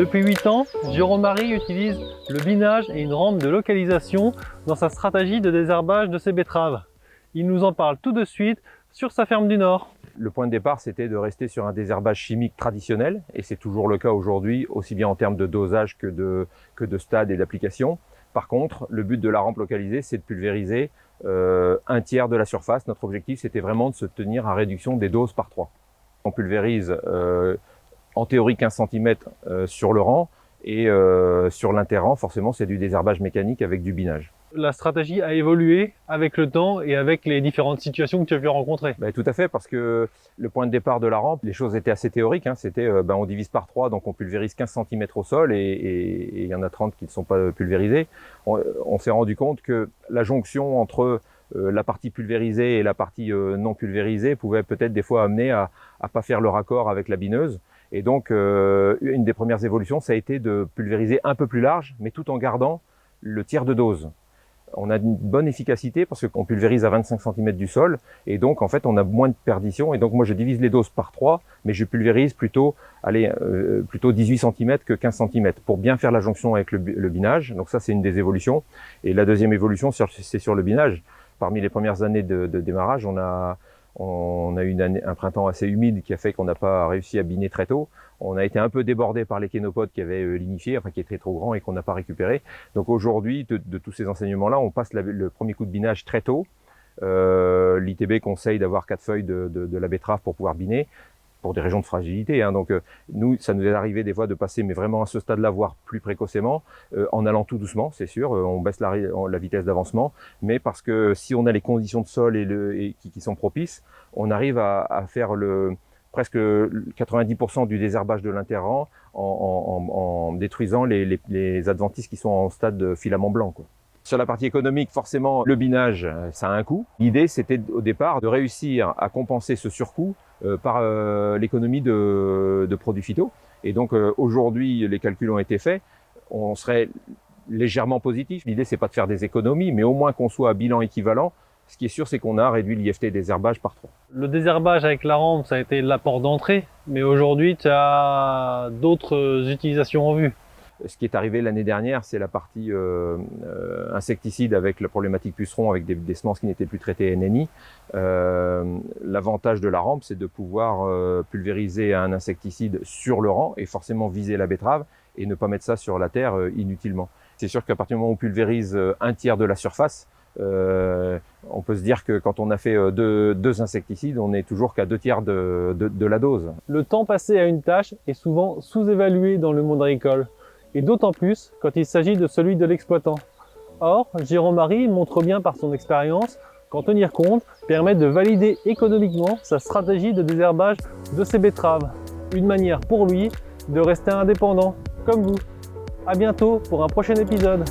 Depuis 8 ans, Jérôme Marie utilise le binage et une rampe de localisation dans sa stratégie de désherbage de ses betteraves. Il nous en parle tout de suite sur sa ferme du Nord. Le point de départ, c'était de rester sur un désherbage chimique traditionnel, et c'est toujours le cas aujourd'hui, aussi bien en termes de dosage que de stade et d'application. Par contre, le but de la rampe localisée, c'est de pulvériser un tiers de la surface. Notre objectif, c'était vraiment de se tenir à réduction des doses par 3. On pulvérise en théorie 15 cm sur le rang, et sur l'interrang, forcément, c'est du désherbage mécanique avec du binage. La stratégie a évolué avec le temps et avec les différentes situations que tu as pu rencontrer. Tout à fait, parce que le point de départ de la rampe, les choses étaient assez théoriques. C'était on divise par 3, donc on pulvérise 15 cm au sol, et il y en a 30 qui ne sont pas pulvérisés. On s'est rendu compte que la jonction entre la partie pulvérisée et la partie non pulvérisée pouvait peut-être des fois amener à pas faire le raccord avec la bineuse. Et donc, une des premières évolutions, ça a été de pulvériser un peu plus large, mais tout en gardant le tiers de dose. On a une bonne efficacité parce qu'on pulvérise à 25 cm du sol, et donc en fait on a moins de perdition. Et donc moi je divise les doses par 3, mais je pulvérise plutôt 18 cm que 15 cm pour bien faire la jonction avec le binage. Donc ça, c'est une des évolutions. Et la deuxième évolution, c'est sur le binage. Parmi les premières années de démarrage, on a eu un printemps assez humide qui a fait qu'on n'a pas réussi à biner très tôt. On a été un peu débordé par les kénopodes qui avaient lignifié, qui étaient trop grands et qu'on n'a pas récupéré. Donc aujourd'hui, de tous ces enseignements-là, on passe le premier coup de binage très tôt. L'ITB conseille d'avoir 4 feuilles de la betterave pour pouvoir biner, pour des régions de fragilité. Donc ça nous est arrivé des fois de passer, mais vraiment à ce stade-là, voire plus précocement, en allant tout doucement, c'est sûr. On baisse la vitesse d'avancement, mais parce que si on a les conditions de sol qui sont propices, on arrive à faire presque 90% du désherbage de l'interrang en détruisant les adventices qui sont en stade de filament blanc, quoi. Sur la partie économique, forcément, le binage, ça a un coût. L'idée, c'était au départ de réussir à compenser ce surcoût par l'économie de produits phyto. Et donc aujourd'hui, les calculs ont été faits. On serait légèrement positif. L'idée, c'est pas de faire des économies, mais au moins qu'on soit à bilan équivalent. Ce qui est sûr, c'est qu'on a réduit l'IFT désherbage par 3. Le désherbage avec la rampe, ça a été l'apport d'entrée, mais aujourd'hui, tu as d'autres utilisations en vue. Ce qui est arrivé l'année dernière, c'est la partie insecticide avec la problématique puceron, avec des semences qui n'étaient plus traitées NNI. L'avantage de la rampe, c'est de pouvoir pulvériser un insecticide sur le rang et forcément viser la betterave et ne pas mettre ça sur la terre inutilement. C'est sûr qu'à partir du moment où on pulvérise un tiers de la surface, on peut se dire que quand on a fait deux insecticides, on n'est toujours qu'à 2 tiers de la dose. Le temps passé à une tâche est souvent sous-évalué dans le monde agricole, et d'autant plus quand il s'agit de celui de l'exploitant. Or, Jérôme Marie montre bien par son expérience qu'en tenir compte permet de valider économiquement sa stratégie de désherbage de ses betteraves. Une manière pour lui de rester indépendant, comme vous. À bientôt pour un prochain épisode.